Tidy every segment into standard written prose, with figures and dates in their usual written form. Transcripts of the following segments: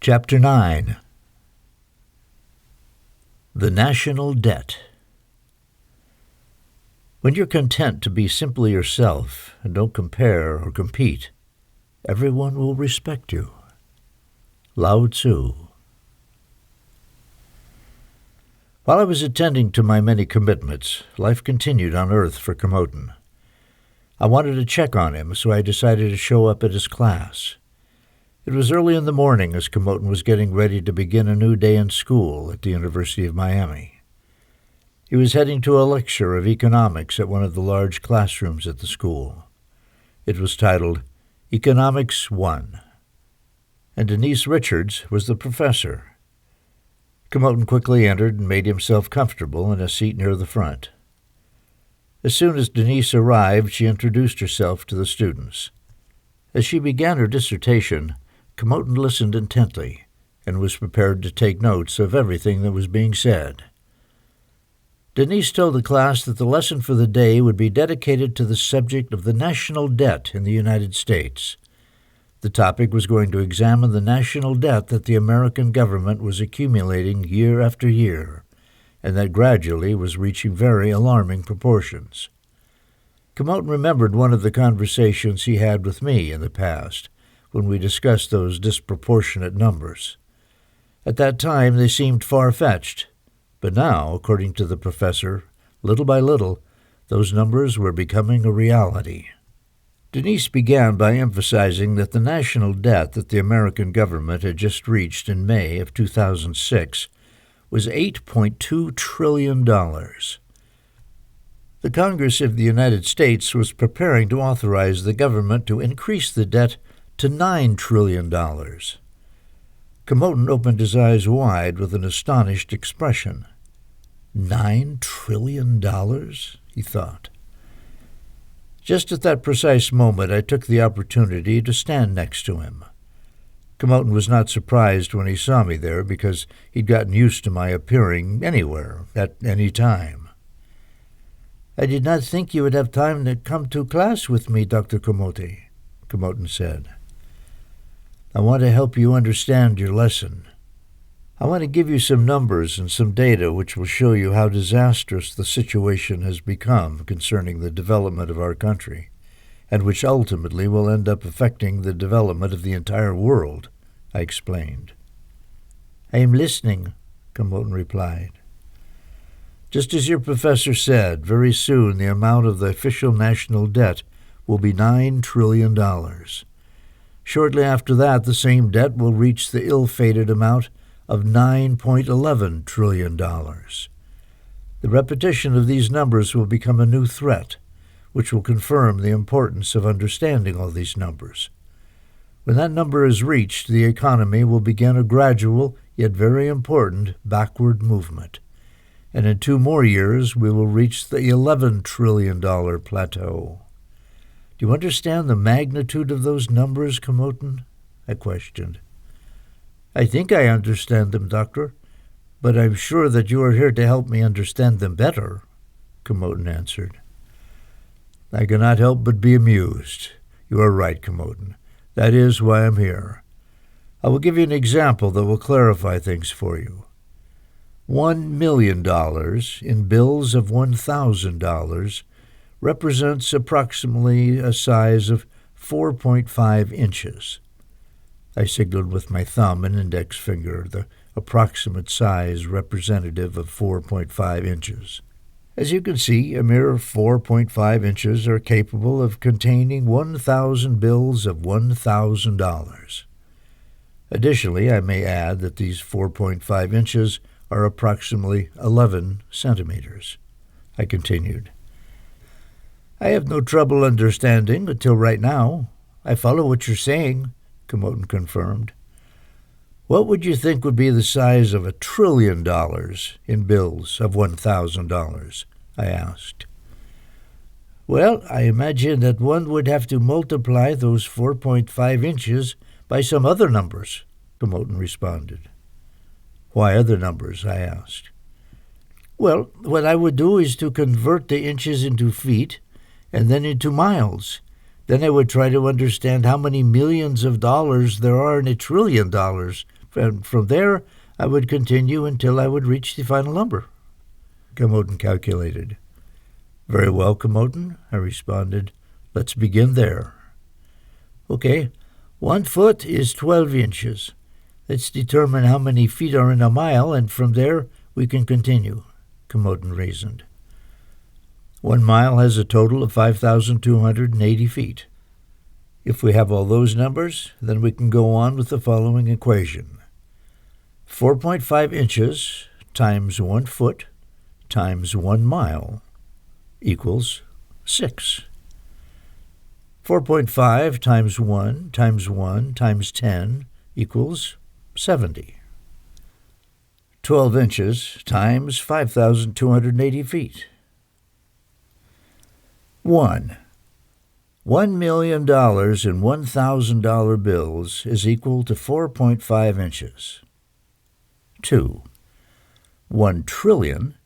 Chapter 9. The National Debt. When you're content to be simply yourself and don't compare or compete, everyone will respect you. Lao Tzu. While I was attending to my many commitments, life continued on Earth for Comoten. I wanted to check on him, so I decided to show up at his class. It was early in the morning as Comoten was getting ready to begin a new day in school at the University of Miami. He was heading to a lecture of economics at one of the large classrooms at the school. It was titled Economics 1, and Denise Richards was the professor. Comoten quickly entered and made himself comfortable in a seat near the front. As soon as Denise arrived, she introduced herself to the students. As she began her dissertation, Comoten listened intently and was prepared to take notes of everything that was being said. Denise told the class that the lesson for the day would be dedicated to the subject of the national debt in the United States. The topic was going to examine the national debt that the American government was accumulating year after year, and that gradually was reaching very alarming proportions. Comoten remembered one of the conversations he had with me in the past, when we discussed those disproportionate numbers. At that time they seemed far-fetched, but now, according to the professor, little by little, those numbers were becoming a reality. Denise began by emphasizing that the national debt that the American government had just reached in May of 2006 was $8.2 trillion. The Congress of the United States was preparing to authorize the government to increase the debt to $9 trillion. Comoten opened his eyes wide with an astonished expression. $9 trillion, he thought. Just at that precise moment, I took the opportunity to stand next to him. Comoten was not surprised when he saw me there because he'd gotten used to my appearing anywhere, at any time. "I did not think you would have time to come to class with me, Dr. Comoten," Comoten said. "I want to help you understand your lesson. I want to give you some numbers and some data which will show you how disastrous the situation has become concerning the development of our country, and which ultimately will end up affecting the development of the entire world," I explained. "I am listening," Comoten replied. "Just as your professor said, very soon the amount of the official national debt will be $9 trillion. Shortly after that, the same debt will reach the ill-fated amount of $9.11 trillion. The repetition of these numbers will become a new threat, which will confirm the importance of understanding all these numbers. When that number is reached, the economy will begin a gradual, yet very important, backward movement. And in 2 more years, we will reach the $11 trillion plateau. Do you understand the magnitude of those numbers, Comoten?" I questioned. "I think I understand them, Doctor, but I'm sure that you are here to help me understand them better," Comoten answered. I cannot help but be amused. You are right, Comoten. That is why I'm here. I will give you an example that will clarify things for you. $1 million in bills of $1,000 represents approximately a size of 4.5 inches. I signaled with my thumb and index finger the approximate size representative of 4.5 inches. As you can see, a mere 4.5 inches are capable of containing 1,000 bills of $1,000. Additionally, I may add that these 4.5 inches are approximately 11 centimeters. I continued. "I have no trouble understanding until right now. I follow what you're saying," Comoten confirmed. "What would you think would be the size of $1 trillion in bills of $1,000? I asked. "Well, I imagine that one would have to multiply those 4.5 inches by some other numbers," Comoten responded. "Why other numbers?" I asked. "Well, what I would do is to convert the inches into feet and then into miles. Then I would try to understand how many millions of dollars there are in $1 trillion and from there I would continue until I would reach the final number. Commodin calculated. Very well, Commodin, I responded. Let's begin there. Okay, 1 foot is 12 inches. Let's determine how many feet are in a mile, and from there we can continue, Commodin reasoned. 1 mile has a total of 5,280 feet. If we have all those numbers, then we can go on with the following equation. 4.5 inches times 1 foot times 1 mile equals 6. 4.5 times 1 times 1 times 10 equals 70. 12 inches times 5,280 feet. 1. $1 million in $1,000 bills is equal to 4.5 inches. 2. 1 trillion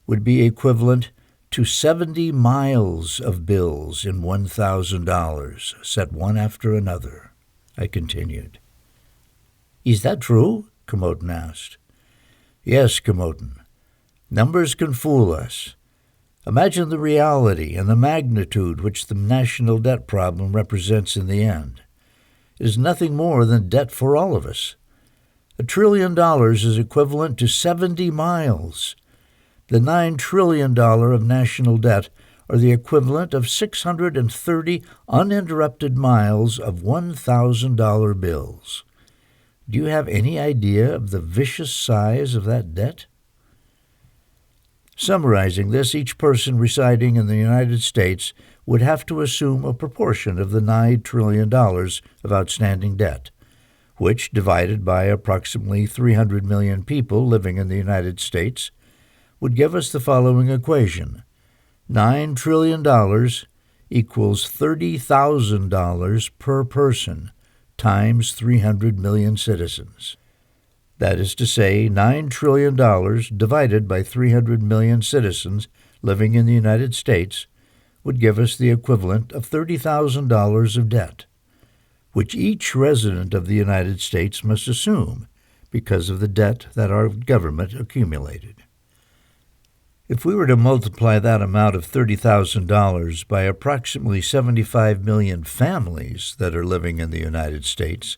would be equivalent to 70 miles of bills in $1,000, set one after another, I continued. Is that true? Commodin asked. Yes, Commodin. Numbers can fool us. Imagine the reality and the magnitude which the national debt problem represents in the end. It is nothing more than debt for all of us. $1 trillion is equivalent to 70 miles. The $9 trillion of national debt are the equivalent of 630 uninterrupted miles of $1,000 bills. Do you have any idea of the vicious size of that debt? Summarizing this, each person residing in the United States would have to assume a proportion of the $9 trillion of outstanding debt, which, divided by approximately 300 million people living in the United States, would give us the following equation. $9 trillion equals $30,000 per person times 300 million citizens. That is to say, $9 trillion divided by 300 million citizens living in the United States would give us the equivalent of $30,000 of debt, which each resident of the United States must assume because of the debt that our government accumulated. If we were to multiply that amount of $30,000 by approximately 75 million families that are living in the United States,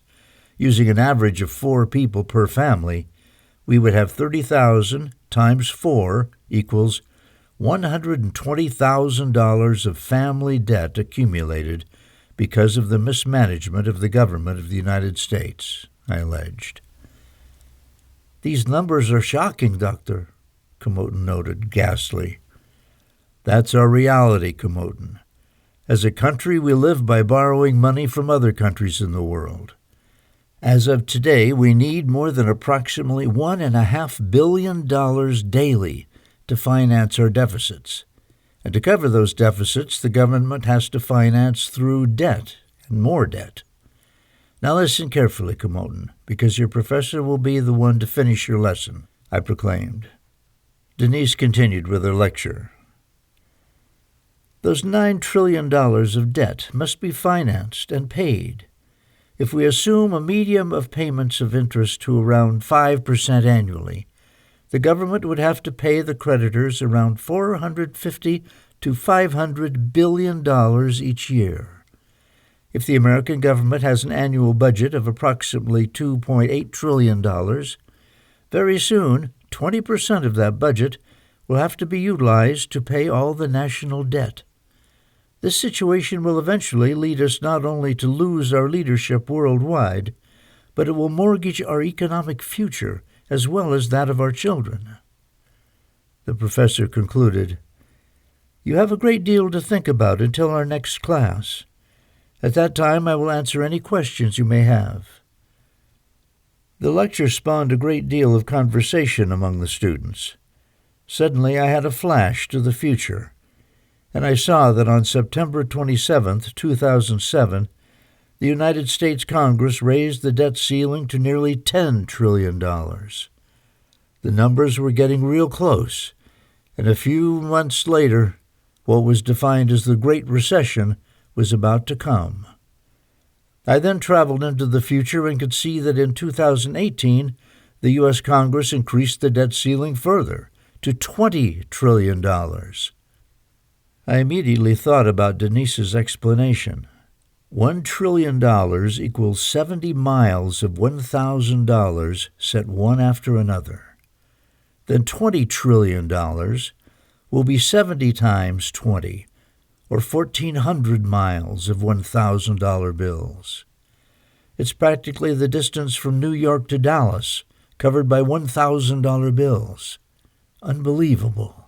using an average of 4 people per family, we would have 30,000 times 4 equals $120,000 of family debt accumulated because of the mismanagement of the government of the United States, I alleged. These numbers are shocking, Doctor, Commodin noted, ghastly. That's our reality, Commodin. As a country, we live by borrowing money from other countries in the world. As of today, we need more than approximately $1.5 billion daily to finance our deficits. And to cover those deficits, the government has to finance through debt and more debt. Now listen carefully, Commodin, because your professor will be the one to finish your lesson, I proclaimed. Denise continued with her lecture. Those $9 trillion of debt must be financed and paid. If we assume a medium of payments of interest to around 5% annually, the government would have to pay the creditors around $450 to $500 billion each year. If the American government has an annual budget of approximately $2.8 trillion, very soon 20% of that budget will have to be utilized to pay all the national debt. This situation will eventually lead us not only to lose our leadership worldwide, but it will mortgage our economic future as well as that of our children. The professor concluded, You have a great deal to think about until our next class. At that time I will answer any questions you may have. The lecture spawned a great deal of conversation among the students. Suddenly I had a flash to the future, and I saw that on September 27, 2007, the United States Congress raised the debt ceiling to nearly $10 trillion. The numbers were getting real close, and a few months later, what was defined as the Great Recession was about to come. I then traveled into the future and could see that in 2018, the U.S. Congress increased the debt ceiling further to $20 trillion. I immediately thought about Denise's explanation. $1 trillion equals 70 miles of $1,000 set one after another. Then $20 trillion will be 70 times 20, or 1,400 miles of $1,000 bills. It's practically the distance from New York to Dallas, covered by $1,000 bills. Unbelievable.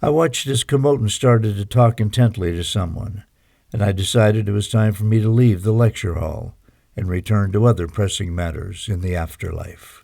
I watched as Komotin started to talk intently to someone, and I decided it was time for me to leave the lecture hall and return to other pressing matters in the afterlife.